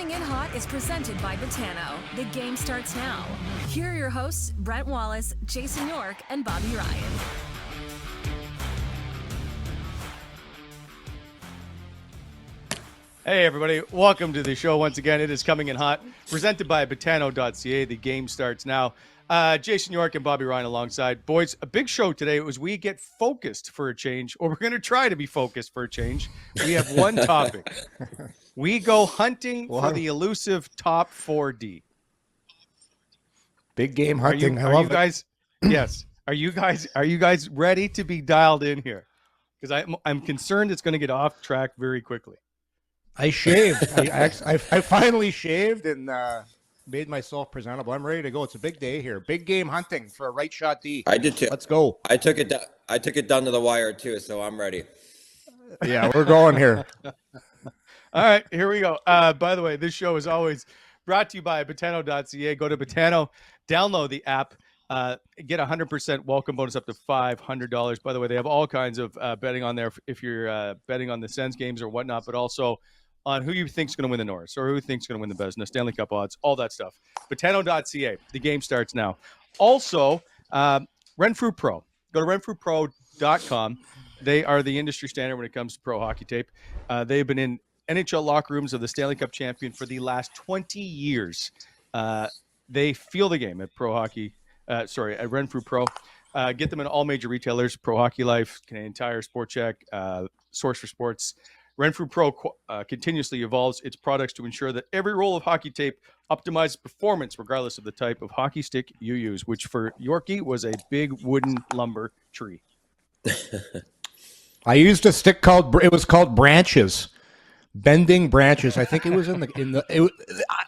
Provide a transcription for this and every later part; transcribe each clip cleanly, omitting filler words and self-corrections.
Coming in Hot is presented by Botano. The game starts now. Here are your hosts, Brent Wallace, Jason York, and Bobby Ryan. Hey everybody, welcome to the show once again. It is Coming in Hot, presented by Botano.ca. The game starts now. Jason York and Bobby Ryan alongside. Boys, a big show today as we get focused for a change, or we're going to try to be focused for a change. We have one topic. We go hunting for the elusive top 4D. Big game hunting. Are you guys? Yes. Are you guys ready to be dialed in here? Because I'm concerned it's going to get off track very quickly. I shaved. I finally shaved and made myself presentable. I'm ready to go. It's a big day here. Big game hunting for a right shot D. I did too. Let's go. I took it down to the wire too, so I'm ready. Yeah, we're going here. All right, here we go. By the way, this show is always brought to you by Botano.ca. Go to Botano, download the app, get 100% welcome bonus up to $500. By the way, they have all kinds of betting on there if you're betting on the Sens games or whatnot, but also on who you think is going to win the Norris or who you think is going to win the Vezina, Stanley Cup odds, all that stuff. Botano.ca. The game starts now. Also, Renfrew Pro. Go to renfrewpro.com. They are the industry standard when it comes to pro hockey tape. They've been in NHL locker rooms of the Stanley Cup champion for the last 20 years. They feel the game at at Renfrew Pro. Get them in all major retailers: Pro Hockey Life, Canadian Tire, Sport Check, Source for Sports. Renfrew Pro continuously evolves its products to ensure that every roll of hockey tape optimizes performance regardless of the type of hockey stick you use, which for Yorkie was a big wooden lumber tree. I used a stick called Branches. Bending Branches. I think it was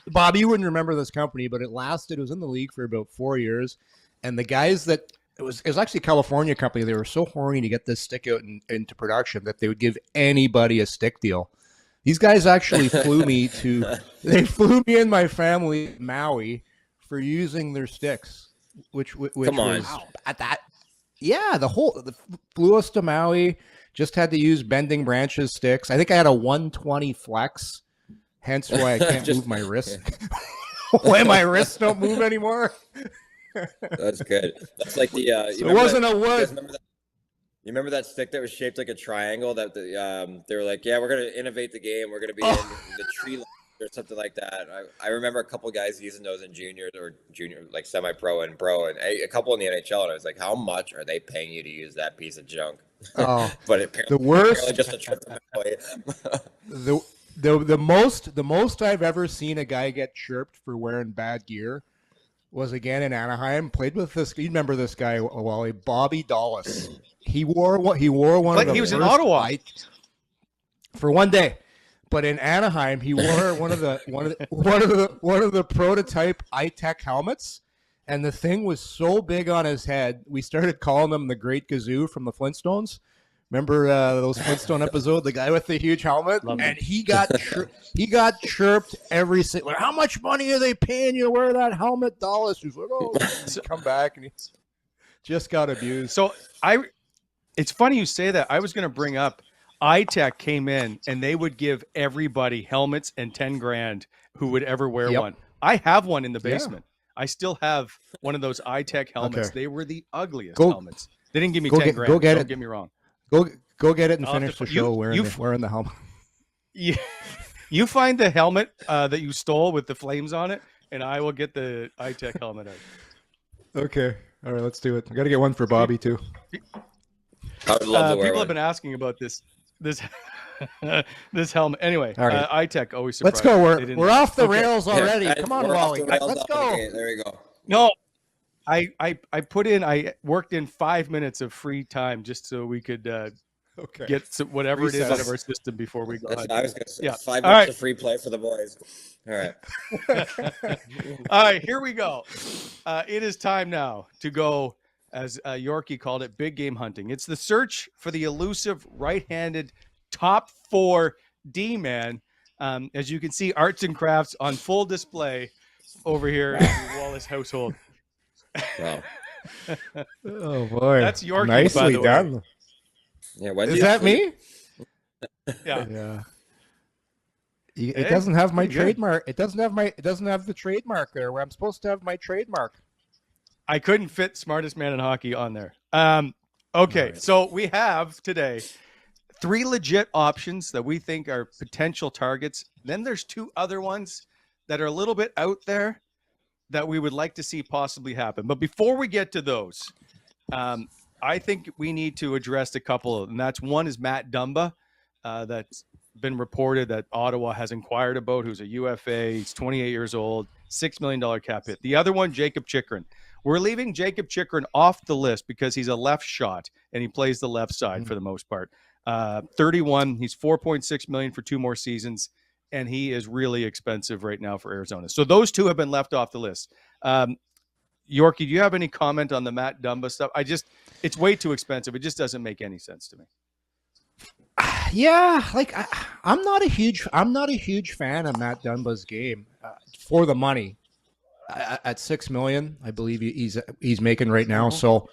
Bob, you wouldn't remember this company, but it was in the league for about 4 years. And the guys it was actually a California company. They were so horny to get this stick out into production that they would give anybody a stick deal. These guys actually flew me and my family to Maui for using their sticks, which Come on. was at that. Yeah, flew us to Maui. Just had to use Bending Branches sticks. I think I had a 120 flex, hence why I can't move my wrist. Why my wrists don't move anymore. That's good. That's like the. It wasn't a wood. You remember that stick that was shaped like a triangle? That they were like, yeah, we're gonna innovate the game. We're gonna be in the tree line or something like that. I remember a couple guys using those in junior, like semi-pro and pro, and a couple in the NHL. And I was like, how much are they paying you to use that piece of junk? Oh, but apparently, the worst. Just a trip the most I've ever seen a guy get chirped for wearing bad gear was again in Anaheim. Played with this. You remember this guy, Wally? Bobby Dallas. He wore one of the. He was in Ottawa for one day, but in Anaheim he wore one of the prototype iTech helmets. And the thing was so big on his head, we started calling him the Great Gazoo from the Flintstones. Remember those Flintstone episodes, the guy with the huge helmet? And he got chirped every single. How much money are they paying you to wear that helmet, Dallas? He's like, oh, come back, and he just got abused. So it's funny you say that. I was going to bring up iTech came in and they would give everybody helmets and $10,000 who would ever wear one. I have one in the basement. I still have one of those iTech helmets. Okay. They were the ugliest helmets. They didn't give me $10,000. Go get Don't it. get me wrong. Go get it and finish the show wearing the helmet. You find the helmet that you stole with the flames on it, and I will get the iTech helmet out. Okay. All right, let's do it. I got to get one for Bobby too. I would love to wear people one. have been asking about this this helmet. Anyway, right. iTech always surprised. Let's go. We're off the rails already. Yeah, come on, Wally. Let's go. Okay, there you go. No, I worked in 5 minutes of free time just so we could get whatever it is out of our system before we go. That's what I was going to say. Yeah. 5 minutes of free play for the boys. All right. All right, here we go. It is time now to go, as Yorkie called it, big game hunting. It's the search for the elusive right-handed top 4 Dman. As you can see, arts and crafts on full display over here in the Wallace household. Wow. Oh boy, that's Yorkie. Nicely by the done. Way. Yeah, is that me? Yeah. It doesn't have my trademark. It doesn't have the trademark there where I'm supposed to have my trademark. I couldn't fit smartest man in hockey on there. Okay, so we have today 3 legit options that we think are potential targets. Then there's 2 other ones that are a little bit out there that we would like to see possibly happen. But before we get to those, I think we need to address a couple of them. And that's one is Matt Dumba, that's been reported that Ottawa has inquired about, who's a UFA. He's 28 years old, $6 million cap hit. The other one, Jakob Chychrun. We're leaving Jakob Chychrun off the list because he's a left shot and he plays the left side for the most part. 31, he's $4.6 million for 2 more seasons, and he is really expensive right now for Arizona. So those 2 have been left off the list. Yorkie, do you have any comment on the Matt Dumba stuff? It's way too expensive. It just doesn't make any sense to me. Yeah, like I'm not a huge fan of Matt Dumba's game for the money. At $6 million, I believe he's making right now. So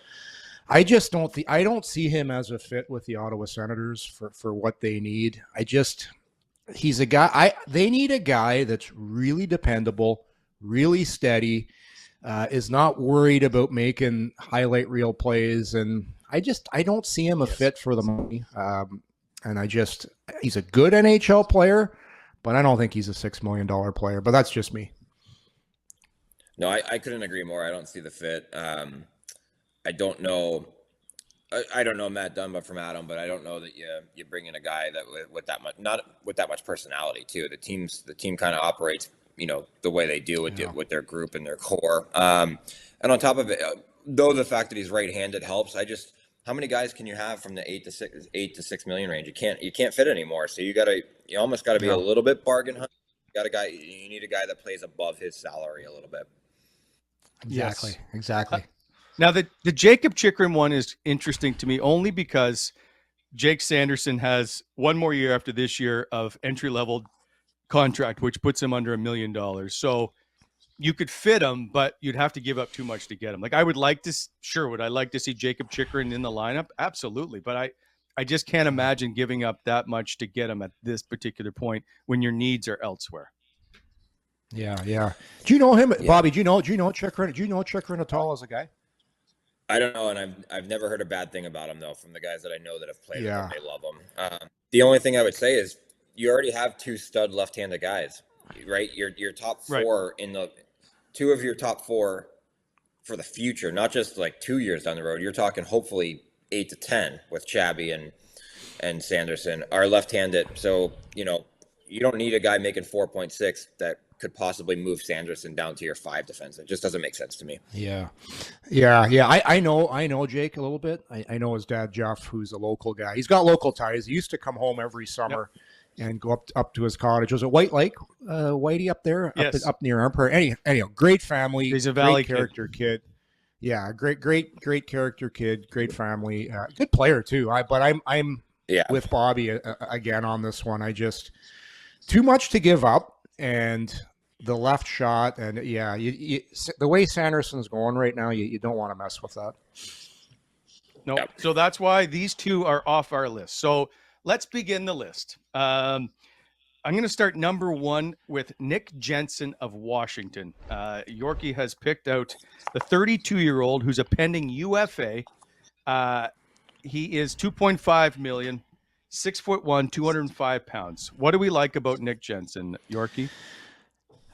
I just don't see him as a fit with the Ottawa Senators for what they need. He's a guy. They need a guy that's really dependable, really steady, is not worried about making highlight reel plays, and I don't see him a fit for the money. And he's a good NHL player, but I don't think he's a $6 million player. But that's just me. No, I couldn't agree more. I don't see the fit. I don't know. I don't know Matt Dumba from Adam, but I don't know that you bring in a guy that with that much, not with that much personality too. The team kind of operates, the way they do with their group and their core. And on top of it, though the fact that he's right-handed helps. How many guys can you have from the 8 to 6 million range? You can't fit anymore. So you almost got to be a little bit bargain hunt. You need a guy that plays above his salary a little bit. Exactly. Now, the Jakob Chychrun one is interesting to me only because Jake Sanderson has 1 more year after this year of entry-level contract, which puts him under $1 million. So you could fit him, but you'd have to give up too much to get him. Like would I like to see Jakob Chychrun in the lineup? Absolutely. But I just can't imagine giving up that much to get him at this particular point when your needs are elsewhere. Yeah. Do you know him, Bobby? Do you know Chychrun? Do you know Chychrun at all as a guy? I don't know, and I've never heard a bad thing about him though from the guys that I know that have played with him. They love him. The only thing I would say is you already have 2 stud left-handed guys, right? Your top 4 in the 2 of your top 4 for the future, not just like 2 years down the road. You're talking hopefully 8 to 10 with Chabby and Sanderson are left-handed. So you don't need a guy making 4.6 that could possibly move Sanderson down to your 5 defense. It just doesn't make sense to me. Yeah. I know Jake a little bit. I know his dad, Jeff, who's a local guy. He's got local ties. He used to come home every summer and go up to his cottage. Was it White Lake? Whitey up there? Yes. Up near Emperor. Anyhow, great family. He's a Valley character kid. Yeah, great character kid, great family. Good player too. I'm with Bobby again on this one. Too much to give up. And the left shot, and the way Sanderson's going right now, you don't want to mess with that. No, so that's why these 2 are off our list. So let's begin the list. I'm going to start number 1 with Nick Jensen of Washington. Yorkie has picked out the 32-year-old who's a pending UFA. He is $2.5 million. 6'1", 205 pounds. What do we like about Nick Jensen, Yorkie?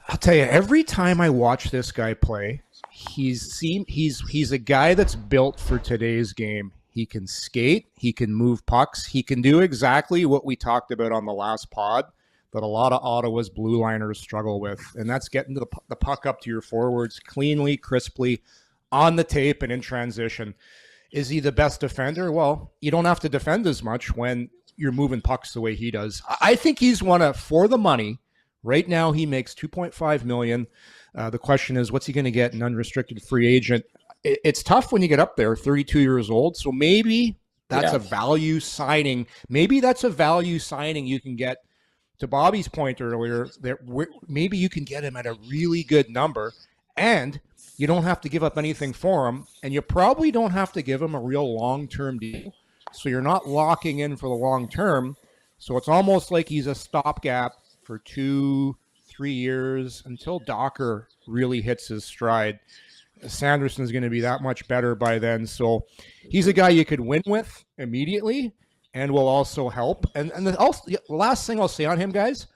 I'll tell you, every time I watch this guy play, he's a guy that's built for today's game. He can skate, he can move pucks, he can do exactly what we talked about on the last pod that a lot of Ottawa's blue liners struggle with, and that's getting the puck up to your forwards cleanly, crisply, on the tape and in transition. Is he the best defender? Well, you don't have to defend as much when you're moving pucks the way he does. I think he's for the money. Right now, he makes $2.5 million. The question is, what's he going to get an unrestricted free agent? It's tough when you get up there, 32 years old. So maybe that's a value signing. Maybe that's a value signing you can get. To Bobby's point earlier, maybe you can get him at a really good number, and you don't have to give up anything for him, and you probably don't have to give him a real long-term deal. So you're not locking in for the long term. So it's almost like he's a stopgap for 2-3 years until Docker really hits his stride. Sanderson's going to be that much better by then. So he's a guy you could win with immediately and will also help. And the last thing I'll say on him, guys,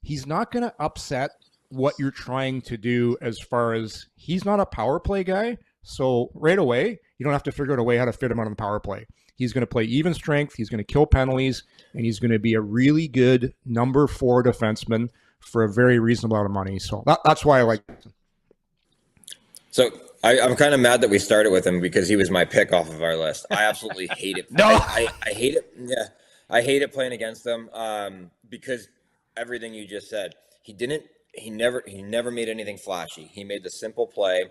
he's not going to upset what you're trying to do as far as he's not a power play guy. So right away, you don't have to figure out a way how to fit him on the power play. He's going to play even strength. He's going to kill penalties, and he's going to be a really good number 4 defenseman for a very reasonable amount of money. So that's why I like him. So I'm kind of mad that we started with him because he was my pick off of our list. I absolutely hate it. No, I hate it. Yeah, I hate it playing against them because everything you just said. He never made anything flashy. He made the simple play.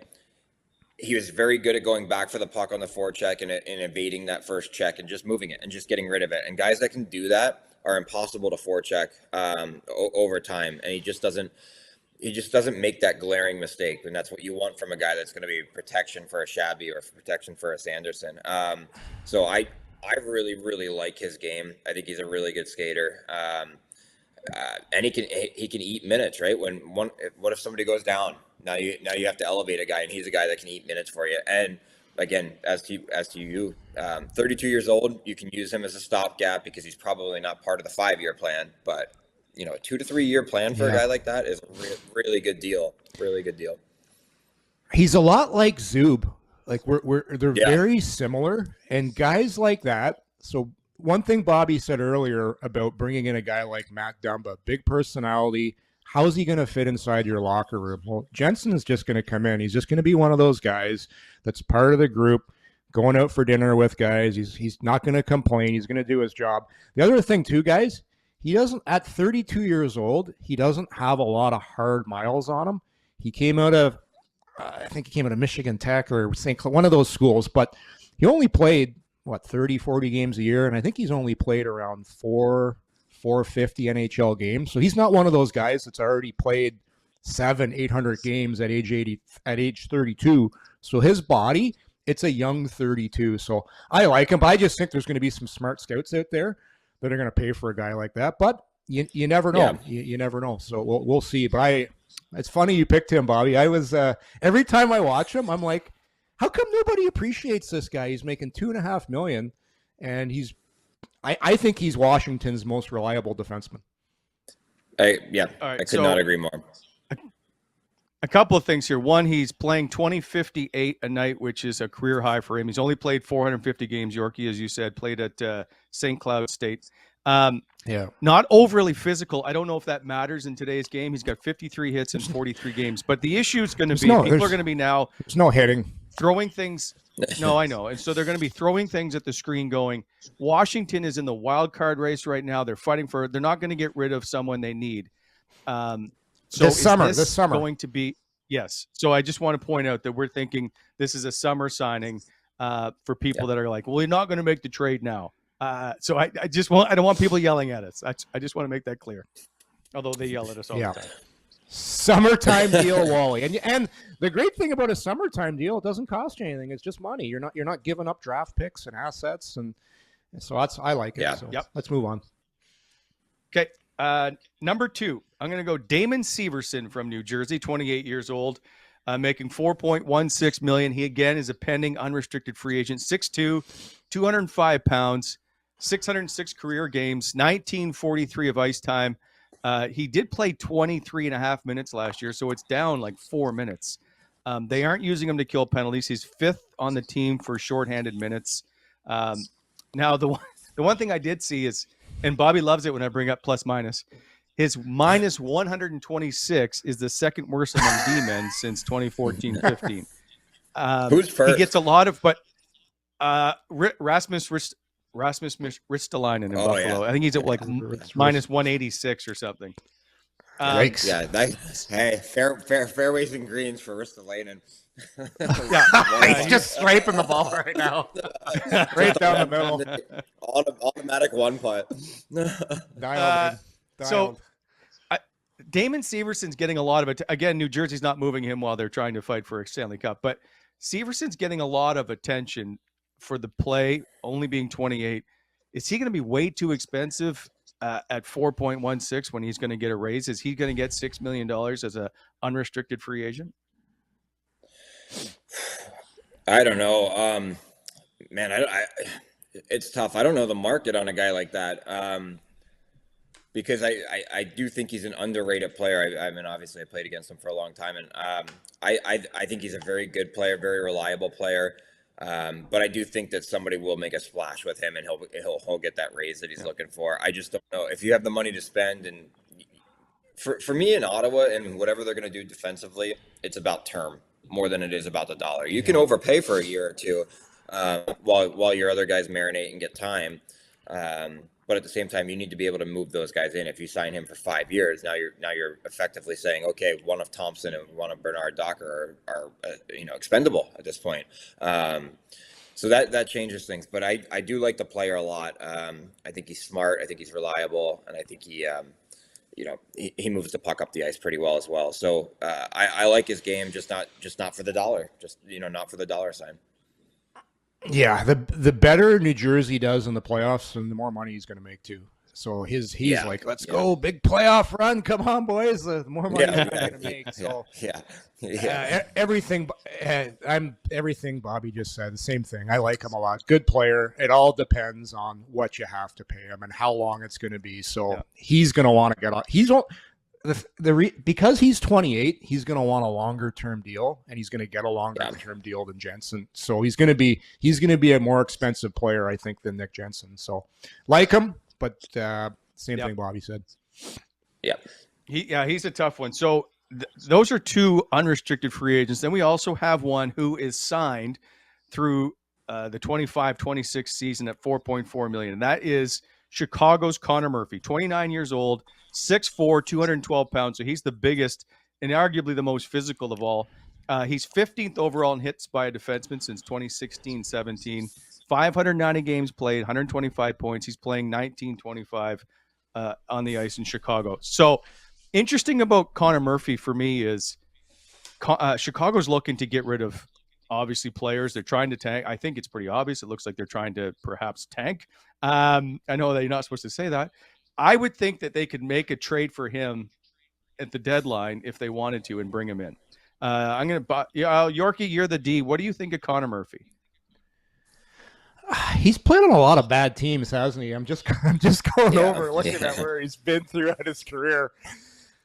He was very good at going back for the puck on the forecheck and evading that first check and just moving it and just getting rid of it. And guys that can do that are impossible to forecheck over time. And he just doesn't make that glaring mistake. And that's what you want from a guy that's going to be protection for a Shabby or protection for a Sanderson. So I really, really like his game. I think he's a really good skater. And he can eat minutes, right? What if somebody goes down? Now you have to elevate a guy, and he's a guy that can eat minutes for you. And again, as to you, 32 years old, you can use him as a stopgap because he's probably not part of the 5-year plan. But a 2 to 3 year plan for a guy like that is a really good deal. Really good deal. He's a lot like Zub. Like they're very similar, and guys like that. So one thing Bobby said earlier about bringing in a guy like Matt Dumba, big personality. How's he going to fit inside your locker room? Well, Jensen is just going to come in. He's just going to be one of those guys that's part of the group, going out for dinner with guys. He's not going to complain. He's going to do his job. The other thing too, guys, he doesn't, at 32 years old, he doesn't have a lot of hard miles on him. He came out of, I think he came out of Michigan Tech or one of those schools, but he only played, 30, 40 games a year, and I think he's only played around 450 NHL games. So he's not one of those guys that's already played 700-800 games at age 32. So his body, it's a young 32. So I like him, but I just think there's going to be some smart scouts out there that are going to pay for a guy like that. But you never know. Yeah. You never know. So we'll see. But it's funny you picked him, Bobby. I was every time I watch him, I'm like, how come nobody appreciates this guy? He's making $2.5 million, and I think he's Washington's most reliable defenseman. I could not agree more. A couple of things here. One, he's playing 20.58 a night, which is a career high for him. He's only played 450 games. Yorkie, as you said, played at St. Cloud State. Not overly physical. I don't know if that matters in today's game. He's got 53 hits in 43 games. But the issue is going to be people are going to be now. There's no hitting. Throwing things. No, I know. And so they're going to be throwing things at the screen going, Washington is in the wild card race right now. They're fighting they're not going to get rid of someone they need. So this summer going to be, yes. So I just want to point out that we're thinking this is a summer signing for people that are like, well, you're not going to make the trade now. So I don't want people yelling at us. I just want to make that clear. Although they yell at us all the time. Summertime deal, Wally. And the great thing about a summertime deal, it doesn't cost you anything. It's just money. You're not giving up draft picks and assets, and so I like it. Yeah. So let's move on. Okay. Number 2, I'm going to go Damon Severson from New Jersey, 28 years old, making $4.16 million. He again is a pending unrestricted free agent, 6'2", 205 pounds, 606 career games, 1943 of ice time. He did play 23 and a half minutes last year, so it's down like 4 minutes. They aren't using him to kill penalties. He's 5th on the team for shorthanded minutes. Now, the one thing I did see is, and Bobby loves it when I bring up plus minus, his minus 126 is the second worst among D-men since 2014-15. Who's first? He gets a lot of, but Rasmus Ristolainen in Buffalo. Yeah. I think he's at like minus 186 or something. Fairways and greens for Ristolainen. He's just scraping the ball right now. Right down the middle. Automatic one putt. Dialed. So Damon Severson's getting a lot of it. Again, New Jersey's not moving him while they're trying to fight for a Stanley Cup, but Severson's getting a lot of attention for the play, only being 28. Is he going to be way too expensive? at 4.16 when he's going to get a raise? Is he going to get $6 million as a unrestricted free agent? I don't know. Man, it's tough. I don't know the market on a guy like that. Because I do think he's an underrated player. I mean, obviously, I played against him for a long time, and I think he's a very good player, very reliable player. But I do think that somebody will make a splash with him, and he'll get that raise that he's looking for. I just don't know if you have the money to spend. And for me in Ottawa and whatever they're going to do defensively, it's about term more than it is about the dollar. You can overpay for a year or two while your other guys marinate and get time. But at the same time, you need to be able to move those guys in. If you sign him for 5 years, now you're effectively saying, okay, one of Thompson and one of Bernard Docker are expendable at this point. So that changes things. But I do like the player a lot. I think he's smart. I think he's reliable, and I think he moves the puck up the ice pretty well as well. So I like his game, just not for the dollar. Not for the dollar sign. Yeah, the better New Jersey does in the playoffs, and the more money he's going to make too. So he's like, let's go, big playoff run, come on, boys. The more money he's going to make. So everything Bobby just said, the same thing. I like him a lot. Good player. It all depends on what you have to pay him and how long it's going to be. So he's going to want to get on. Because he's 28, he's going to want a longer term deal, and he's going to get a longer term deal than Jensen. So he's going to be a more expensive player, I think, than Nick Jensen. So like him, but same thing Bobby said. Yeah, he's a tough one. So those are two unrestricted free agents. Then we also have one who is signed through the 25-26 season at $4.4 million, and that is Chicago's Connor Murphy, 29 years old. 6'4", 212 pounds. So he's the biggest and arguably the most physical of all. He's 15th overall in hits by a defenseman since 2016-17. 590 games played, 125 points. He's playing 19-25 on the ice in Chicago. So interesting about Connor Murphy for me is Chicago's looking to get rid of, obviously, players. They're trying to tank. I think it's pretty obvious. It looks like they're trying to perhaps tank. I know that you're not supposed to say that. I would think that they could make a trade for him at the deadline if they wanted to and bring him in. I'm going to Yorkie, you're the D. What do you think of Connor Murphy? He's played on a lot of bad teams, hasn't he? I'm just going over looking at where he's been throughout his career.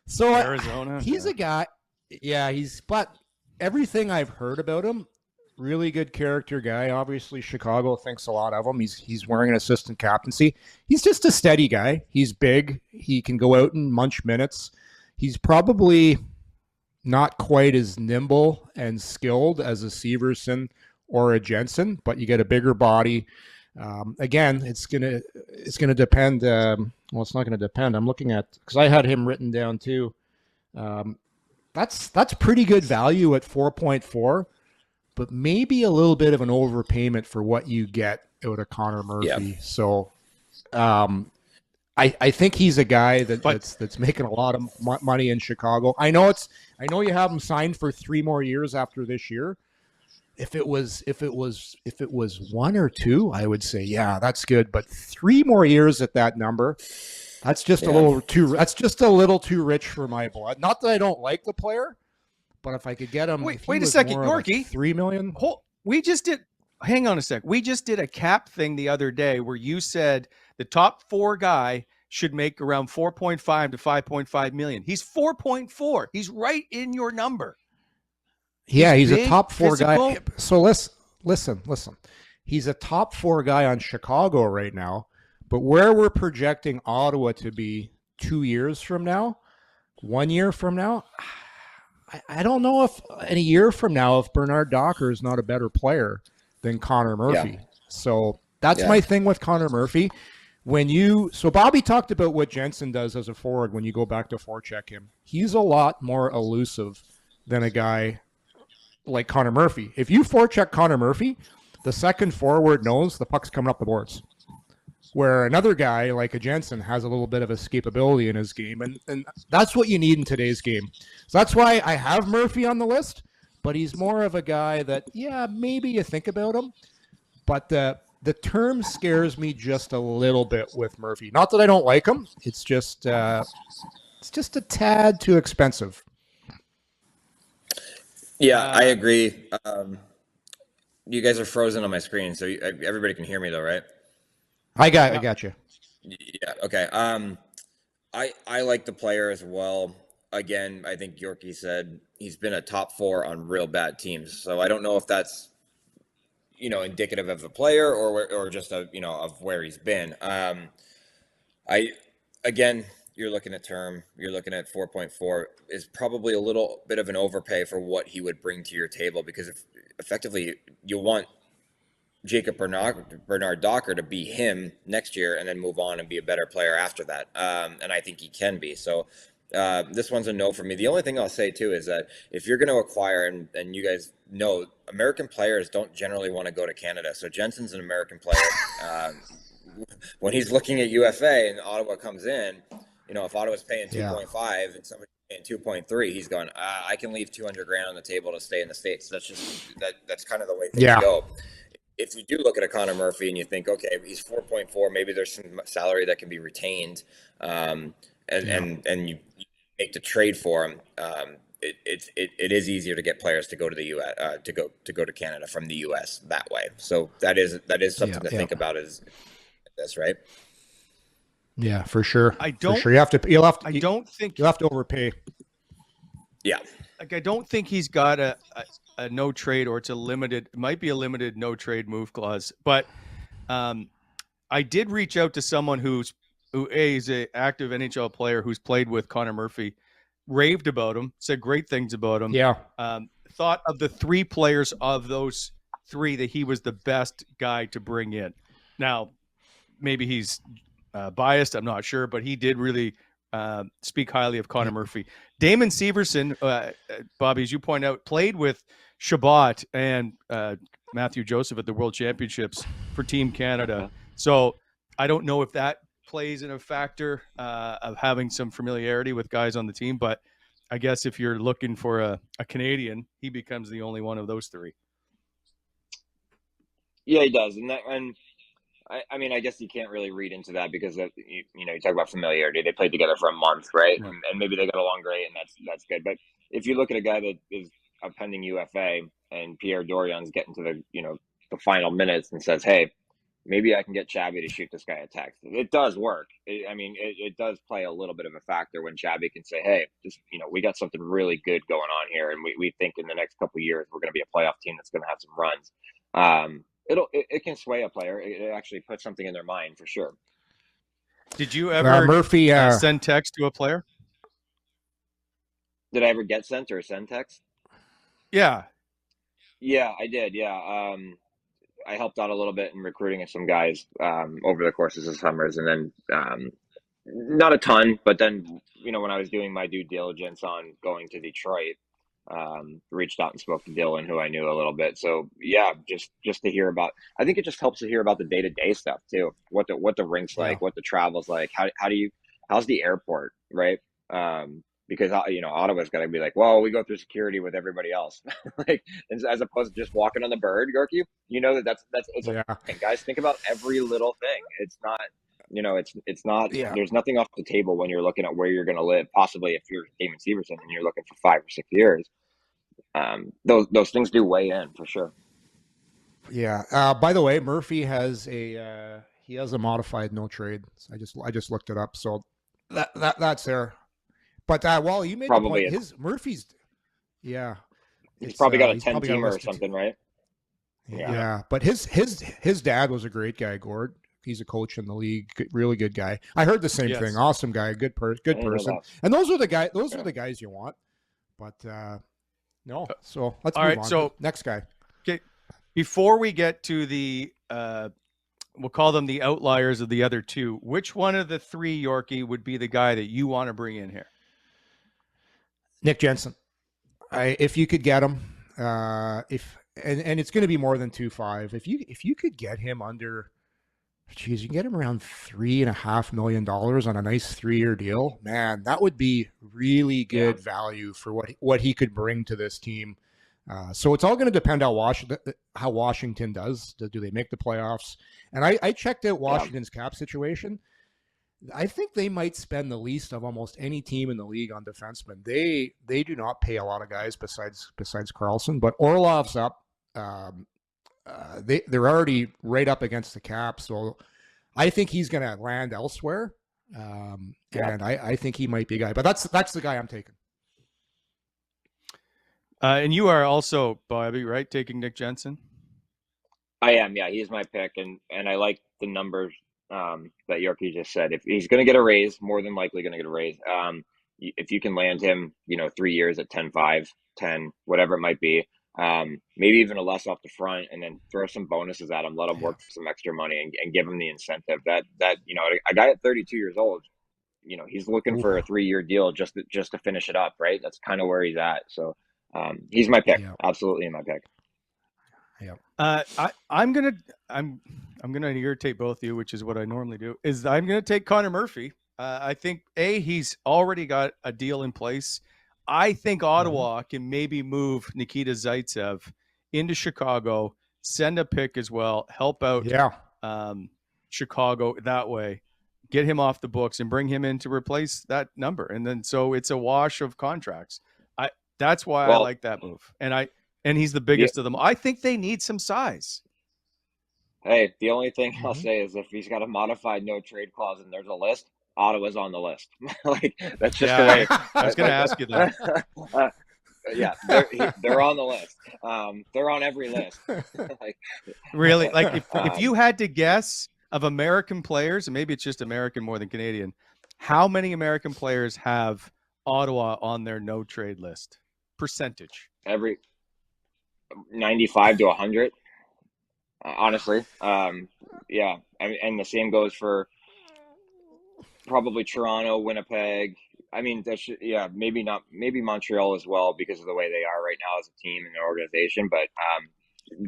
So Arizona. He's a guy. Yeah, but everything I've heard about him, really good character guy. Obviously, Chicago thinks a lot of him. He's wearing an assistant captaincy. He's just a steady guy. He's big. He can go out and munch minutes. He's probably not quite as nimble and skilled as a Severson or a Jensen, but you get a bigger body. Again, it's gonna depend. Well, it's not gonna depend. I'm looking at, because I had him written down too. That's pretty good value at 4.4. But maybe a little bit of an overpayment for what you get out of Connor Murphy. Yeah. So I think he's a guy that's making a lot of money in Chicago. I know you have him signed for 3 more years after this year. If it was 1 or 2, I would say, yeah, that's good. But 3 more years at that number, that's just a little too rich for my blood. Not that I don't like the player. But if I could get him, wait a second, Yorkie, $3 million. Hang on a sec. We just did a cap thing the other day where you said the top 4 guy should make around 4.5 to 5.5 million. He's 4.4. He's right in your number. Yeah, he's big, a top 4 physical guy. So listen. He's a top 4 guy on Chicago right now. But where we're projecting Ottawa to be 2 years from now, 1 year from now, I don't know if in a year from now, if Bernard Docker is not a better player than Connor Murphy. Yeah. So that's my thing with Connor Murphy. So Bobby talked about what Jensen does as a forward when you go back to forecheck him. He's a lot more elusive than a guy like Connor Murphy. If you forecheck Connor Murphy, the second forward knows the puck's coming up the boards. Where another guy like a Jensen has a little bit of escapability in his game. And that's what you need in today's game. So that's why I have Murphy on the list, but he's more of a guy that, maybe you think about him. But the the term scares me just a little bit with Murphy. Not that I don't like him. It's just a tad too expensive. Yeah, I agree. You guys are frozen on my screen, so everybody can hear me though, right? I got you. Yeah. Okay. I like the player as well. Again, I think Yorkie said he's been a top 4 on real bad teams. So I don't know if that's, indicative of the player or just of where he's been. You're looking at term. You're looking at 4.4 is probably a little bit of an overpay for what he would bring to your table, because if effectively you want Jacob Bernard Docker to be him next year and then move on and be a better player after that. And I think he can be. So this one's a no for me. The only thing I'll say too is that if you're going to acquire, and you guys know, American players don't generally want to go to Canada. So Jensen's an American player. When he's looking at UFA and Ottawa comes in, if Ottawa's paying 2.5 and somebody's paying 2.3, he's going, I can leave $200,000 on the table to stay in the States. That's just that's kind of the way things go. If you do look at a Connor Murphy and you think, okay, he's 4.4, maybe there's some salary that can be retained, and you make the trade for him, it is easier to get players to go to the U.S. to go to Canada from the U.S. that way. So that is something to think about. Is this right? Yeah, for sure. You'll have to overpay. Yeah. Like, I don't think he's got a no trade, or it might be a limited no trade move clause. But I did reach out to someone who is an active NHL player who's played with Connor Murphy, raved about him, said great things about him. Yeah. Thought of the 3 players of those 3 that he was the best guy to bring in. Now, maybe he's biased, I'm not sure, but he did really speak highly of Connor Murphy. Damon Severson, Bobby, as you point out, played with Shabbat and Matthew Joseph at the World Championships for Team Canada. So I don't know if that plays in a factor of having some familiarity with guys on the team, but I guess if you're looking for a Canadian, he becomes the only one of those 3. Yeah, he does. And I mean, I guess you can't really read into that because you talk about familiarity. They played together for a month, right? And maybe they got along great, and that's good. But if you look at a guy that is a pending UFA and Pierre Dorian's getting to the final minutes and says, "Hey, maybe I can get Chabby to shoot this guy a text." It does work. It does play a little bit of a factor when Chabby can say, "Hey, just we got something really good going on here, and we think in the next couple of years we're going to be a playoff team that's going to have some runs." It can sway a player. It actually puts something in their mind for sure. Did you ever Murphy send text to a player? Did I ever get sent or send text? Yeah. Yeah, I did. Yeah. I helped out a little bit in recruiting some guys over the courses of summers, and then not a ton, but then when I was doing my due diligence on going to Detroit, reached out and spoke to Dylan, who I knew a little bit. So yeah, just to hear about, I think it just helps to hear about the day-to-day stuff too. What the rink's like, what the travel's like, how's the airport, right? Because Ottawa's got to be like, well, we go through security with everybody else, like as opposed to just walking on the bird, Gorky. That's and guys, think about every little thing. It's not, it's not. Yeah. There's nothing off the table when you're looking at where you're going to live. Possibly, if you're Damon Severson and you're looking for 5 or 6 years, those things do weigh in for sure. Yeah. By the way, Murphy has a modified no trade. I just looked it up, so that's there. But you made probably the point. Murphy's. Yeah. He's probably got a 10-teamer or something, right? Yeah. But his dad was a great guy, Gord. He's a coach in the league, really good guy. I heard the same thing. Awesome guy, good person. And those are the guys. Those are the guys you want. But no. So let's move on. So next guy. Okay. Before we get to the, we'll call them the outliers of the other 2. Which one of the 3, Yorkie, would be the guy that you want to bring in here? Nick Jensen. If you could get him, and it's going to be more than 2.5. If you could get him under. Geez, you can get him around $3.5 million on a nice 3-year deal. Man, that would be really good value for what he could bring to this team. So it's all going to depend how Washington does. Do they make the playoffs? And I checked out Washington's cap situation. I think they might spend the least of almost any team in the league on defensemen. They do not pay a lot of guys besides Karlsson, but Orlov's up. They're already right up against the cap, so I think he's going to land elsewhere. And I think he might be a guy, but that's the guy I'm taking. And you are also, Bobby, right, taking Nick Jensen? I am, yeah. He's my pick, and I like the numbers that Yorkie just said. If he's going to get a raise, more than likely going to get a raise. If you can land him, 3 years at 10-5, 10, whatever it might be, maybe even a less off the front, and then throw some bonuses at him, let him work for some extra money, and give him the incentive. That a guy at 32 years old, he's looking for a 3-year deal just to finish it up, right? That's kind of where he's at. So he's my pick, absolutely my pick. Yeah. I'm gonna irritate both of you, which is what I normally do. Is I'm gonna take Connor Murphy. I think he's already got a deal in place. I think Ottawa can maybe move Nikita Zaitsev into Chicago, send a pick as well, help out Chicago that way, get him off the books and bring him in to replace that number. And then so it's a wash of contracts. That's why I like that move. And he's the biggest of them. I think they need some size. Hey, the only thing I'll say is if he's got a modified no trade clause and there's a list, Ottawa's on the list. That's just the way. I was going to ask you that. They're on the list. They're on every list. Really? Like if you had to guess of American players, and maybe it's just American more than Canadian, how many American players have Ottawa on their no trade list? Percentage. Every 95 to 100. Honestly. And the same goes for probably Toronto, Winnipeg. I mean, maybe Montreal as well because of the way they are right now as a team and an organization. But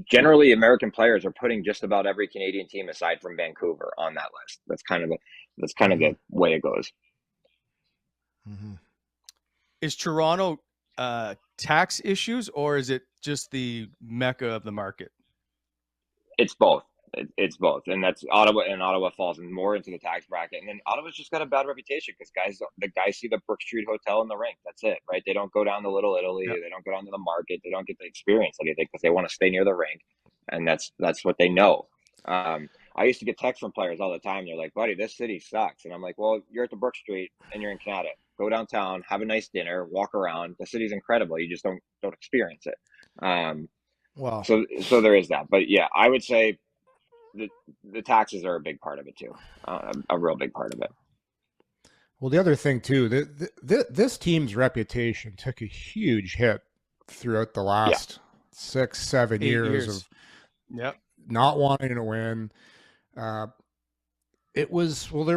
generally, American players are putting just about every Canadian team aside from Vancouver on that list. That's kind of the way it goes. Mm-hmm. Is Toronto tax issues, or is it just the mecca of the market? It's both. It's both, and that's Ottawa. And Ottawa falls more into the tax bracket. And then Ottawa's just got a bad reputation because the guys see the Brook Street Hotel in the rink. That's it, right? They don't go down to Little Italy. Yep. They don't go down to the market. They don't get to experience anything because they want to stay near the rink, and that's what they know. I used to get texts from players all the time. They're like, "Buddy, this city sucks," and I'm like, "Well, you're at the Brook Street and you're in Canada. Go downtown, have a nice dinner, walk around. The city's incredible. You just don't experience it." Wow. So there is that, but yeah, I would say the taxes are a big part of it too, a real big part of it. Well, the other thing too, this team's reputation took a huge hit throughout the last 6-7 years of not wanting to win. There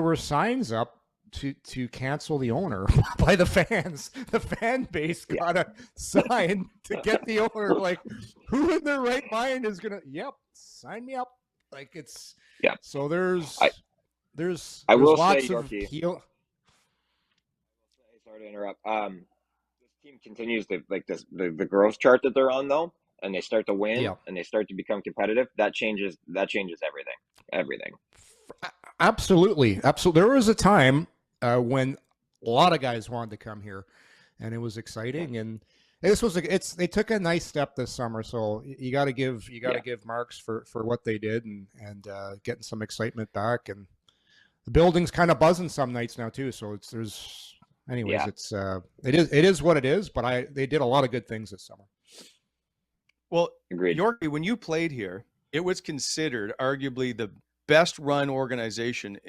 were signs up to cancel the owner by the fans. The fan base got a sign to get the owner. Like, who in their right mind is gonna? Yep, sign me up. Like it's So there's I will lots say, of Yorkie, sorry to interrupt. This team continues to the growth chart that they're on though, and they start to win and they start to become competitive. That changes everything. Absolutely. There was a time when a lot of guys wanted to come here, and it was exciting. And they took a nice step this summer. So you got to give marks for what they did and getting some excitement back. And the building's kind of buzzing some nights now too. So it is what it is. But they did a lot of good things this summer. Well, agreed. Yorkie, when you played here, it was considered arguably the best run organization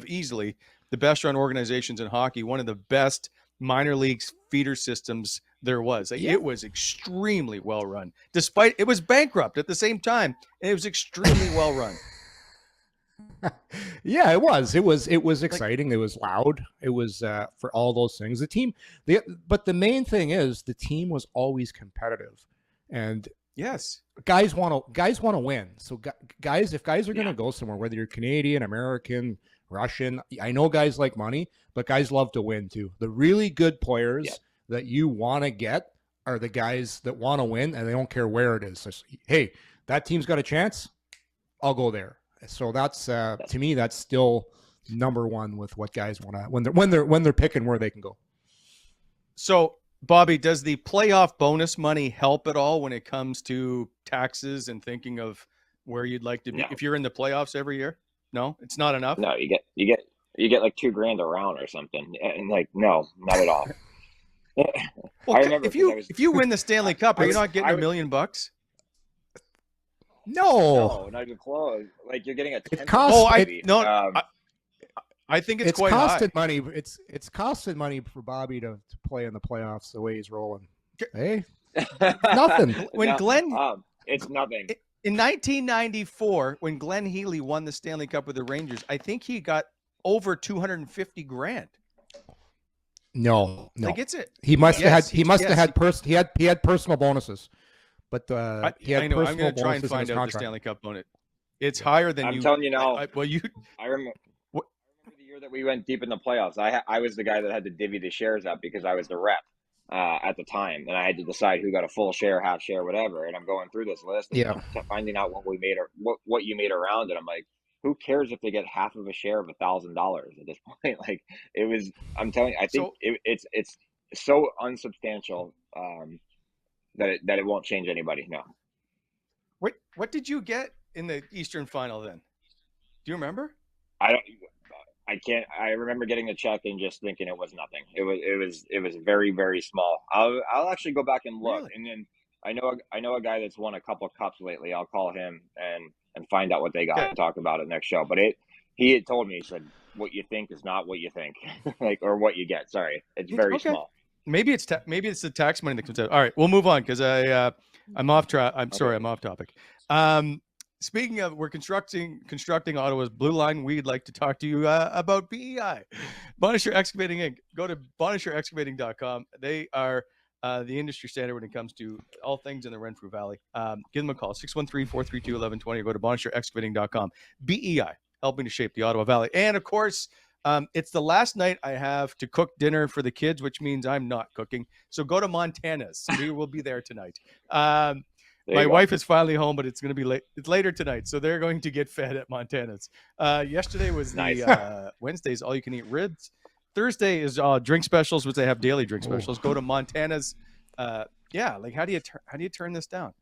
easily the best run organizations in hockey, one of the best minor leagues feeder systems there was. It was extremely well run, despite it was bankrupt at the same time. And it was extremely well run. Yeah, it was exciting. It was loud. It was for all those things. But the main thing is the team was always competitive, and yes, guys want to win. So guys, if guys are going to go somewhere, whether you're Canadian, American, Russian, I know guys like money, but guys love to win too. The really good players that you want to get are the guys that want to win, and they don't care where it is. So, hey, that team's got a chance, I'll go there. So that's to me, that's still number one with what guys want to when they're picking where they can go. So, Bobby, does the playoff bonus money help at all when it comes to taxes and thinking of where you'd like to be if you're in the playoffs every year? No, it's not enough. No, you get like $2,000 a round or something, and like no, not at all. Well, I remember if you win the Stanley Cup, are you not getting $1 million? No, not even close. Like you're getting a 10%. It costs. I think it's quite costed high. money. It's costed money for Bobby to play in the playoffs the way he's rolling. Hey, nothing. It's nothing. In 1994, when Glenn Healy won the Stanley Cup with the Rangers, I think he got over $250,000. No. Like it's it. He must have had personal bonuses, but he had I know. I'm personal going to try and bonuses in find his out contract. the Stanley Cup bonus. It's higher than I'm telling you now. I remember the year that we went deep in the playoffs. I was the guy that had to divvy the shares up because I was the rep at the time, and I had to decide who got a full share, half share, whatever. And I'm going through this list, and finding out what we made or what you made around it. I'm like, who cares if they get half of a share of $1,000 at this point? Like it was. I'm telling you, I think it's so unsubstantial that it won't change anybody. No. What did you get in the Eastern Final then? Do you remember? I can't. I remember getting the check and just thinking it was nothing. It was very, very small. I'll actually go back and look, and then I know a guy that's won a couple of cups lately. I'll call him and find out what they got and talk about it next show. But he had told me, he said, what you think is not what you think, or what you get. Sorry, it's very small. Maybe it's the tax money that comes out. All right, we'll move on because I'm off track. Sorry, I'm off topic. Speaking of, we're constructing Ottawa's blue line. We'd like to talk to you about BEI, Bonisher Excavating Inc. Go to bonisherexcavating.com. They are the industry standard when it comes to all things in the Renfrew Valley. Give them a call, 613-432-1120, or go to bonisherexcavating.com. BEI, helping to shape the Ottawa Valley. And of course, it's the last night I have to cook dinner for the kids, which means I'm not cooking. So go to Montana's. We will be there tonight. My wife is finally home, but it's going to be late. It's later tonight, so they're going to get fed at Montana's. Yesterday was the Wednesday's all-you-can-eat ribs. Thursday is drink specials, which they have daily drink specials. Go to Montana's. How do you turn this down?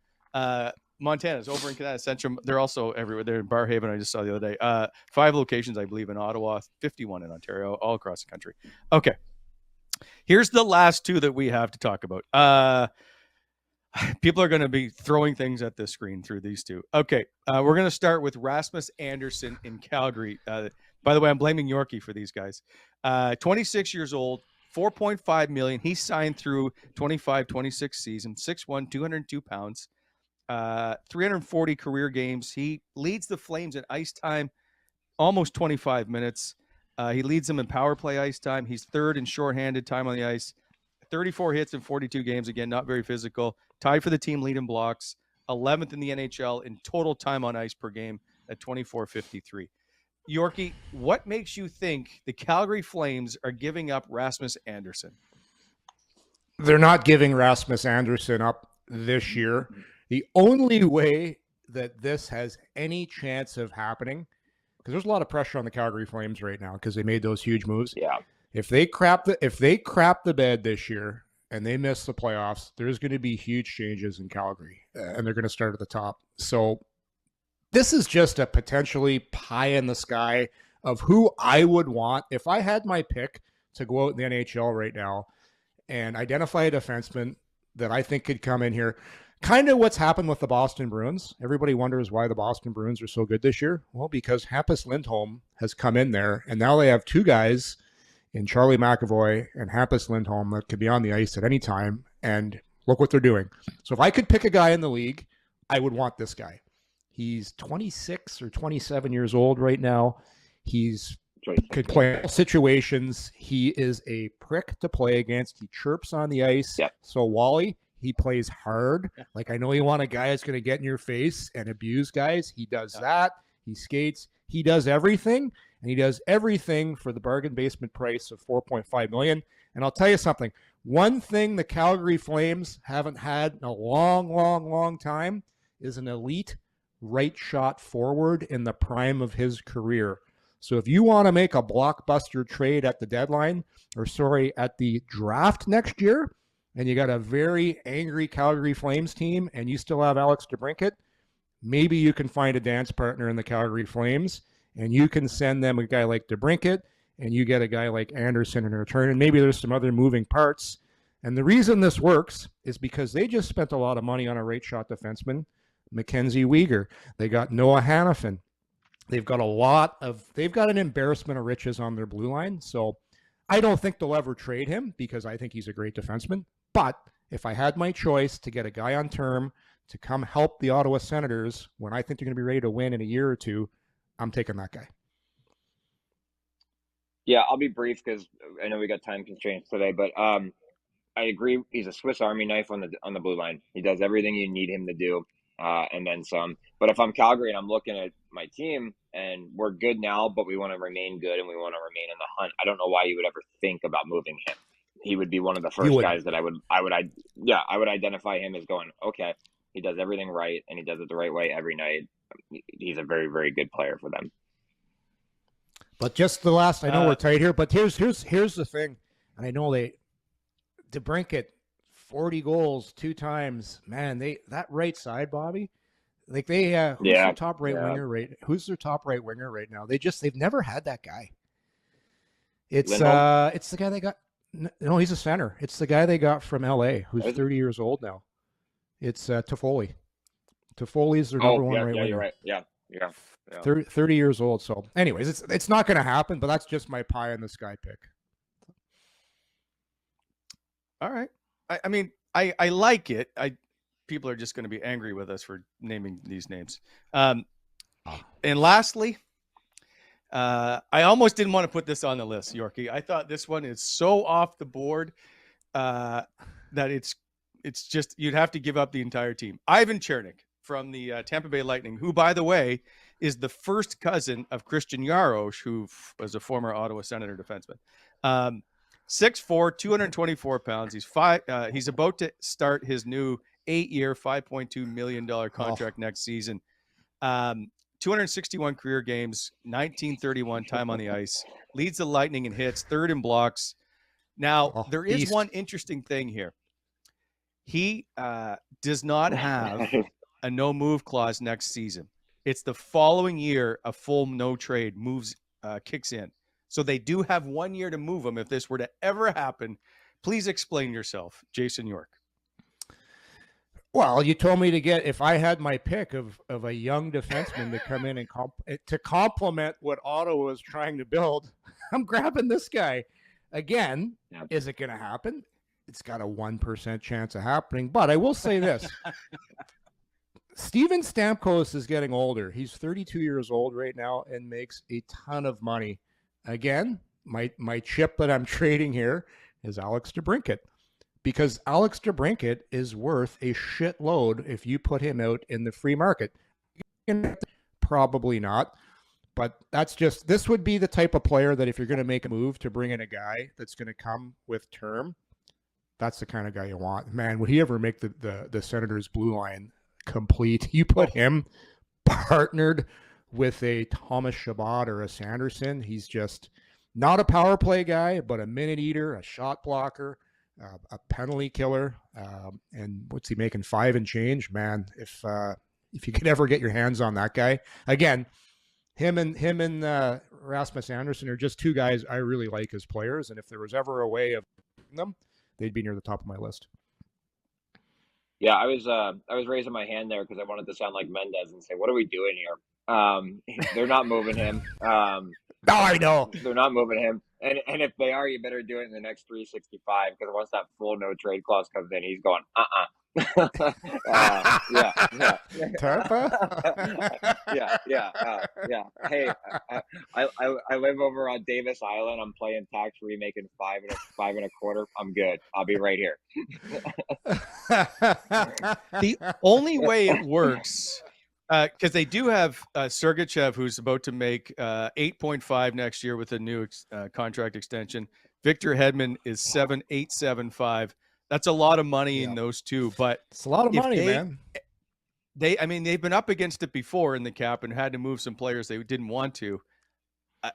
Montana's over in Canada Central. They're also everywhere. They're in Barhaven. I just saw the other day. 5 locations, I believe, in Ottawa, 51 in Ontario, all across the country. Okay, here's the last 2 that we have to talk about. People are going to be throwing things at the screen through these 2. Okay, we're going to start with Rasmus Andersson in Calgary. By the way, I'm blaming Yorkie for these guys. 26 years old, $4.5 million. He signed through 25-26 season, 6'1", 202 pounds, 340 career games. He leads the Flames in ice time, almost 25 minutes. He leads them in power play ice time. He's 3rd in shorthanded time on the ice. 34 hits in 42 games. Again, not very physical. Tied for the team lead in blocks. 11th in the NHL in total time on ice per game at 24.53. Yorkie, what makes you think the Calgary Flames are giving up Rasmus Andersson? They're not giving Rasmus Andersson up this year. The only way that this has any chance of happening, because there's a lot of pressure on the Calgary Flames right now because they made those huge moves. Yeah. If they crap the bed this year and they miss the playoffs, there's going to be huge changes in Calgary, and they're going to start at the top. So this is just a potentially pie in the sky of who I would want if I had my pick to go out in the NHL right now and identify a defenseman that I think could come in here. Kind of what's happened with the Boston Bruins. Everybody wonders why the Boston Bruins are so good this year. Well, because Hampus Lindholm has come in there, and now they have 2 guys in Charlie McAvoy and Hampus Lindholm that could be on the ice at any time, and look what they're doing. So if I could pick a guy in the league, I would want this guy. He's 26 or 27 years old right now. He's could play in all situations. He is a prick to play against. He chirps on the ice. Yep. So Wally, he plays hard. Like, I know you want a guy that's going to get in your face and abuse guys. He does that. He skates. He does everything. And he does everything for the bargain basement price of $4.5 million. And I'll tell you something. One thing the Calgary Flames haven't had in a long time is an elite right shot forward in the prime of his career. So if you want to make a blockbuster trade at the deadline, at the draft next year, and you got a very angry Calgary Flames team and you still have Alex DeBrincat, maybe you can find a dance partner in the Calgary Flames and you can send them a guy like DeBrincat and you get a guy like Andersson in return, and maybe there's some other moving parts. And the reason this works is because they just spent a lot of money on a right shot defenseman, Mackenzie Weegar. They got Noah Hannafin. They've got an embarrassment of riches on their blue line. So I don't think they'll ever trade him because I think he's a great defenseman. But if I had my choice to get a guy on term to come help the Ottawa Senators when I think they're going to be ready to win in a year or two, I'm taking that guy. Yeah, I'll be brief because I know we got time constraints today, but I agree. He's a Swiss Army knife on the blue line. He does everything you need him to do, and then some. But if I'm Calgary and I'm looking at my team and we're good now, but we want to remain good and we want to remain in the hunt, I don't know why you would ever think about moving him. He would be one of the first guys that I would identify him as going, okay, he does everything right and he does it the right way every night. He's a very, very good player for them. But just the last, I know we're tight here, but here's the thing, and I know DeBrincat, 40 goals 2 times, man. That right side, Bobby, like who's their top right winger right? Who's their top right winger right now? They've never had that guy. It's the guy they got. No, he's a center. It's the guy they got from LA, who's 30 years old now. It's Toffoli. Toffoli's their number one right winger. You're right. Yeah. 30 years old. So anyways, it's not going to happen, but that's just my pie in the sky pick. All right. I mean, I like it. People are just going to be angry with us for naming these names. And lastly, I almost didn't want to put this on the list, Yorkie. I thought this one is so off the board that it's just, you'd have to give up the entire team. Ivan Cernak from the Tampa Bay Lightning, who, by the way, is the first cousin of Christian Jaros, who was a former Ottawa Senator defenseman. 6'4", 224 pounds. He's about to start his new 8-year, $5.2 million contract next season. 261 career games, 1931 time on the ice. Leads the Lightning in hits, third in blocks. Now, there is one interesting thing here. He does not have a no-move clause next season. It's the following year a full no-trade kicks in. So they do have 1 year to move him if this were to ever happen. Please explain yourself, Jason York. Well, you told me if I had my pick of a young defenseman to come in and to complement what Ottawa was trying to build, I'm grabbing this guy. Again, Is it going to happen? It's got a 1% chance of happening. But I will say this. Steven Stamkos is getting older. He's 32 years old right now and makes a ton of money. Again, my chip that I'm trading here is Alex DeBrincat, because Alex DeBrincat is worth a shitload if you put him out in the free market. Probably not, but this would be the type of player that if you're going to make a move to bring in a guy that's going to come with term, that's the kind of guy you want. Man, would he ever make the Senators blue line complete? You put him partnered with a Thomas Chabot or a Sanderson. He's just not a power play guy, but a minute eater, a shot blocker, a penalty killer. And what's he making? 5 and change, man. If you could ever get your hands on that guy, again, him and Rasmus Andersson are just 2 guys I really like as players. And if there was ever a way of them, they'd be near the top of my list. Yeah, I was raising my hand there because I wanted to sound like Mendes and say, "What are we doing here?" They're not moving him. No, I know they're not moving him. And if they are, you better do it in the next 365, because once that full no trade clause comes in, he's going, yeah. Tarpa? Yeah. Hey, I live over on Davis Island. I'm playing tax free, making 5 and a quarter. I'm good. I'll be right here. The only way it works, because they do have Sergachev, who's about to make 8.5 next year with a new contract extension. Victor Hedman is 7.875. That's a lot of money in those two, but it's a lot of if money, man. they've been up against it before in the cap and had to move some players they didn't want to.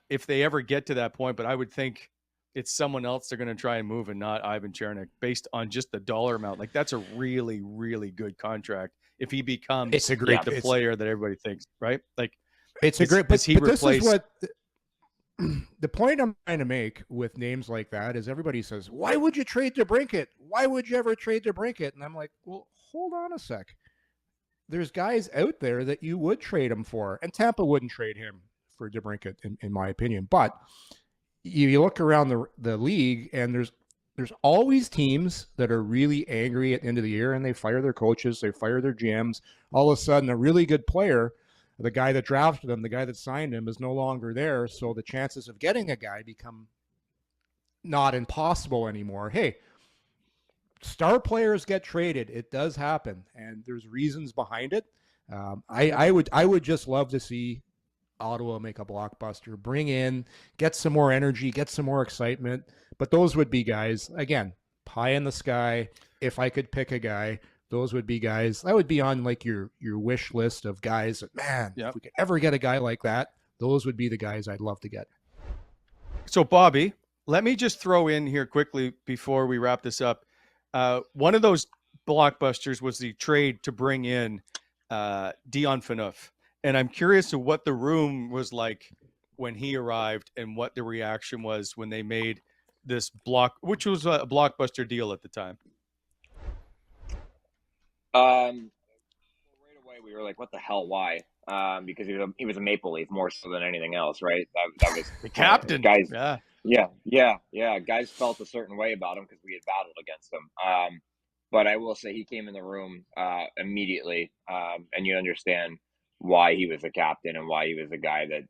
If they ever get to that point, but I would think it's someone else they're going to try and move and not Ivan Cernak based on just the dollar amount. Like that's a really, really good contract if he becomes the player that everybody thinks, right? Like it's a great, but this is what the point I'm trying to make with names like that is everybody says, why would you trade DeBrincat? Why would you ever trade DeBrincat? And I'm like, well, hold on a sec. There's guys out there that you would trade him for, and Tampa wouldn't trade him for DeBrincat, in my opinion. But you look around the league, and there's always teams that are really angry at the end of the year, and they fire their coaches, they fire their GMs. All of a sudden, a really good player, the guy that drafted him, the guy that signed him, is no longer there. So the chances of getting a guy become not impossible anymore. Hey, star players get traded. It does happen, and there's reasons behind it. I would just love to see Ottawa make a blockbuster, bring in, get some more energy, get some more excitement. But those would be guys, again, pie in the sky. If I could pick a guy, those would be guys that would be on like your wish list of guys that, man, if we could ever get a guy like that, those would be the guys I'd love to get. So, Bobby, let me just throw in here quickly before we wrap this up. One of those blockbusters was the trade to bring in Dion Phaneuf. And I'm curious to what the room was like when he arrived and what the reaction was when they made this which was a blockbuster deal at the time. Right away we were like, what the hell, why? Because he was a Maple Leaf more so than anything else, right? That was the captain. Guys, yeah. Guys felt a certain way about him because we had battled against him. But I will say he came in the room immediately, and you understand why he was the captain and why he was the guy that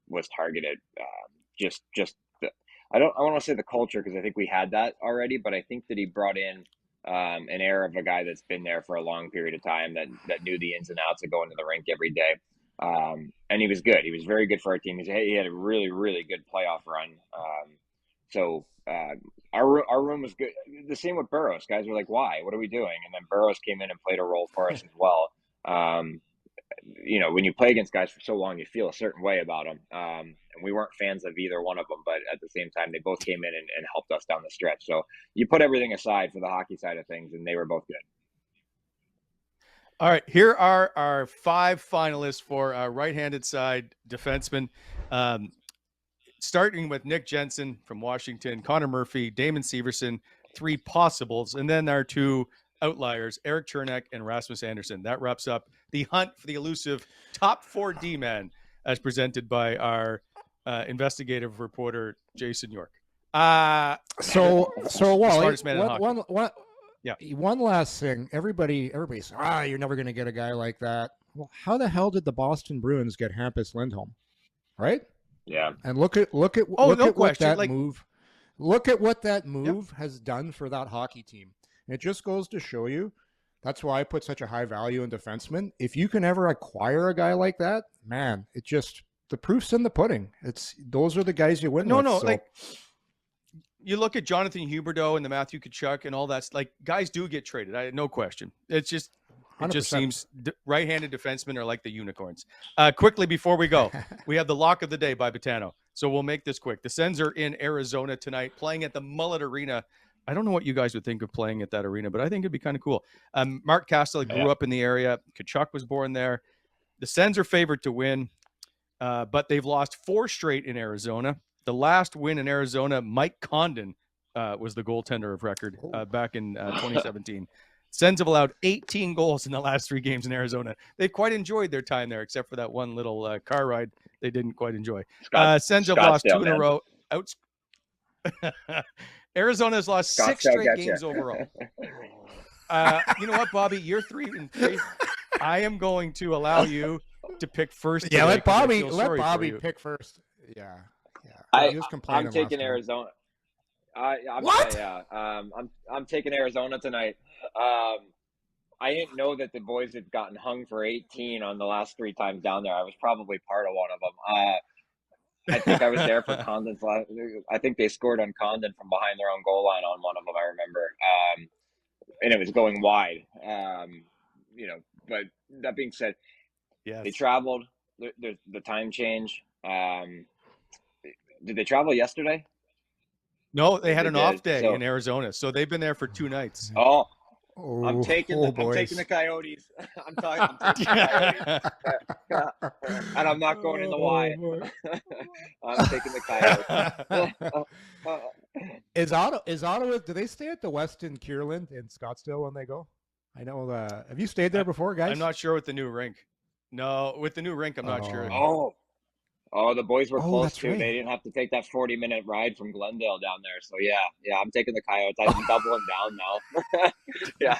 was targeted. I want to say the culture, because I think we had that already, but I think that he brought in an air of a guy that's been there for a long period of time, that knew the ins and outs of going to the rink every day. And he was good. He was very good for our team. He had a really, really good playoff run. So our room was good. The same with Burroughs. Guys were like, why? What are we doing? And then Burroughs came in and played a role for us as well. When you play against guys for so long, you feel a certain way about them. And we weren't fans of either one of them, but at the same time, they both came in and helped us down the stretch. So you put everything aside for the hockey side of things, and they were both good. All right, here are our 5 finalists for our right-handed side defenseman. Starting with Nick Jensen from Washington, Connor Murphy, Damon Severson, 3 possibles, and then our 2 outliers, Erik Cernak and Rasmus Andersson. That wraps up the hunt for the elusive top 4 D-man as presented by our investigative reporter, Jason York. So Wally, smartest man in hockey. One last thing. Everybody says, you're never going to get a guy like that. Well, how the hell did the Boston Bruins get Hampus Lindholm? Right? Yeah. And look at what that move has done for that hockey team. It just goes to show you, that's why I put such a high value in defensemen. If you can ever acquire a guy like that, man, the proof's in the pudding. Those are the guys you win with. Like you look at Jonathan Huberdeau and the Matthew Tkachuk and all that, like guys do get traded. No question. It just seems right-handed defensemen are like the unicorns. Quickly before we go, we have the lock of the day by Botano. So we'll make this quick. The Sens are in Arizona tonight, playing at the Mullet Arena. I don't know what you guys would think of playing at that arena, but I think it'd be kind of cool. Mark Castell grew up in the area. Tkachuk was born there. The Sens are favored to win, but they've lost 4 straight in Arizona. The last win in Arizona, Mike Condon was the goaltender of record back in 2017. Sens have allowed 18 goals in the last 3 games in Arizona. They've quite enjoyed their time there, except for that one little car ride they didn't quite enjoy. Sens have lost 2 in a row. Arizona's lost 6 straight games overall. You know what, Bobby? You're 3-3. I am going to allow you to pick first. Yeah, let Bobby pick first. Yeah. I'm taking Arizona. What? Yeah, I'm taking Arizona tonight. I didn't know that the boys had gotten hung for 18 on the last 3 times down there. I was probably part of one of them. I think I was there for Condon's last. I think they scored on Condon from behind their own goal line on one of them. I remember, and it was going wide. But that being said, Yes. they traveled. There's the time change. Did they travel yesterday? No, they had an off day so- in Arizona, so they've been there for 2 nights. Oh, Oh, I'm taking the Coyotes. I'm taking the Coyotes, and I'm not going in the Y. I'm taking the Coyotes. Is Ottawa? Do they stay at the Westin Kierland in Scottsdale when they go? I know. Have you stayed there before, guys? I'm not sure with the new rink. No, with the new rink, I'm not sure. Oh, the boys were close that's too. right. They didn't have to take that 40-minute ride from Glendale down there. So yeah, I'm taking the Coyotes. I'm doubling down now. Yeah.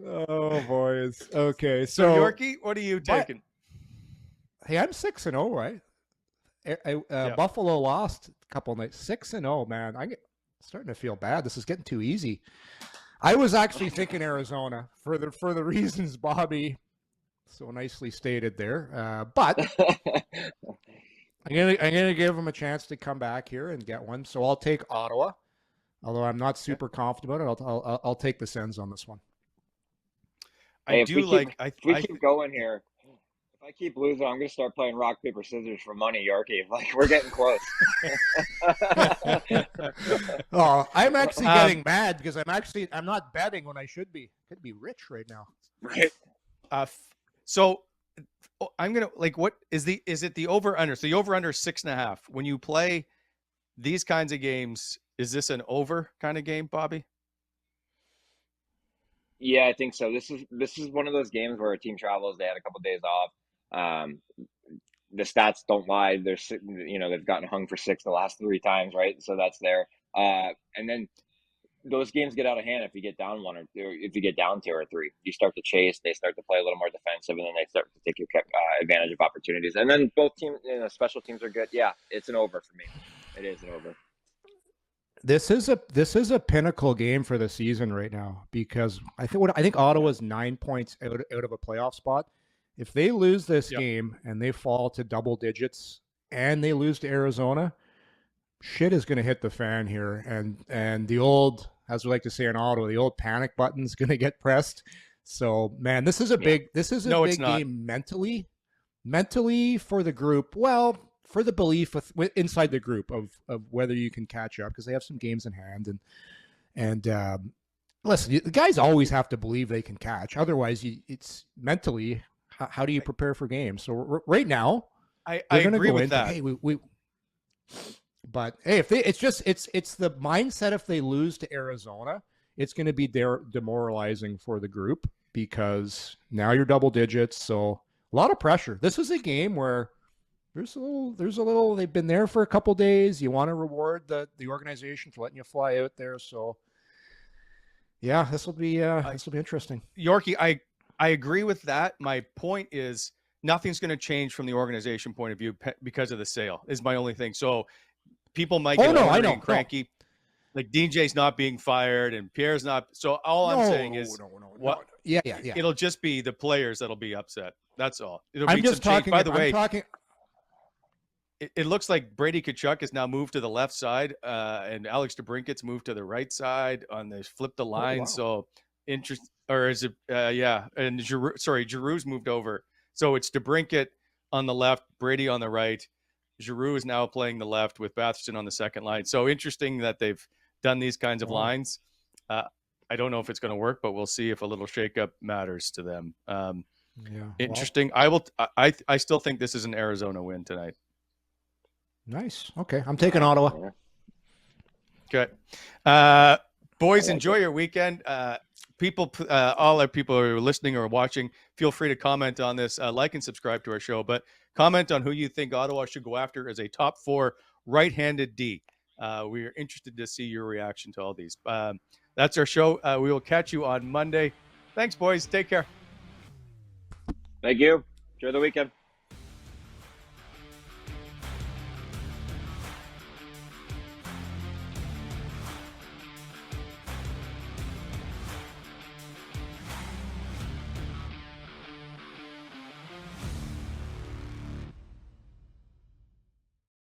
Oh, boys. Okay, So, so Yorkie, what are you taking? hey, I'm 6-0, right? Buffalo lost a couple nights. 6-0, man. I'm starting to feel bad. This is getting too easy. I was actually thinking Arizona for the reasons Bobby so nicely stated there. But I'm gonna give them a chance to come back here and get one. So I'll take Ottawa, although I'm not super confident about it. I'll take the Sens on this one. If we keep going here, if I keep losing, I'm gonna start playing rock paper scissors for money, Yorkie. Like, we're getting close. Oh, I'm actually getting mad because I'm not betting when I should be. Could be rich right now. Right. So I'm gonna what is it the over under? So the over under 6.5. When you play these kinds of games, is this an over kind of game, Bobby? Yeah, I think so. This is one of those games where a team travels. They had a couple of days off. The stats don't lie. They've gotten hung for 6 the last 3 times, right? So that's there. And then those games get out of hand if you get down 1 or if you get down 2 or 3. You start to chase. They start to play a little more defensive, and then they start to take advantage of opportunities. And then both teams, special teams are good. Yeah, it's an over for me. It is an over. This is a pinnacle game for the season right now because I think Ottawa's 9 points out of a playoff spot. If they lose this game and they fall to double digits and they lose to Arizona, shit is going to hit the fan here, and the old, as we like to say in Ottawa, the old panic button's going to get pressed. So, man, this is a big game mentally for the group. Well, for the belief inside the group of whether you can catch up because they have some games in hand, and listen, the guys always have to believe they can catch. Otherwise, it's mentally. How do you prepare for games? So right now, I agree with that. Hey, but hey, if it's the mindset. If they lose to Arizona, it's going to be demoralizing for the group because now you're double digits. So a lot of pressure. This is a game where there's a little. They've been there for a couple days. You want to reward the organization for letting you fly out there. So yeah, this will be interesting. Yorkie, I agree with that. My point is nothing's going to change from the organization point of view because of the sale is my only thing. So people might get angry and cranky. No. Like DJ's not being fired and Pierre's not. So all I'm saying is Yeah. It'll just be the players that'll be upset. That's all. I'm just talking. By the way, talking. It looks like Brady Tkachuk has now moved to the left side, and Alex DeBrincat's moved to the right side on the flip the line. So interesting. Or is it? And Giroux's moved over. So it's DeBrincat on the left, Brady on the right. Giroux is now playing the left with Batherson on the second line. So interesting that they've done these kinds of lines. I don't know if it's going to work, but we'll see if a little shakeup matters to them. Interesting. I still think this is an Arizona win tonight. Nice. Okay, I'm taking Ottawa. Okay, boys, enjoy your weekend. People, all our people who are listening or watching, feel free to comment on this, like and subscribe to our show, but comment on who you think Ottawa should go after as a top 4 right-handed D. We are interested to see your reaction to all these. That's our show. We will catch you on Monday. Thanks, boys. Take care. Thank you. Enjoy the weekend.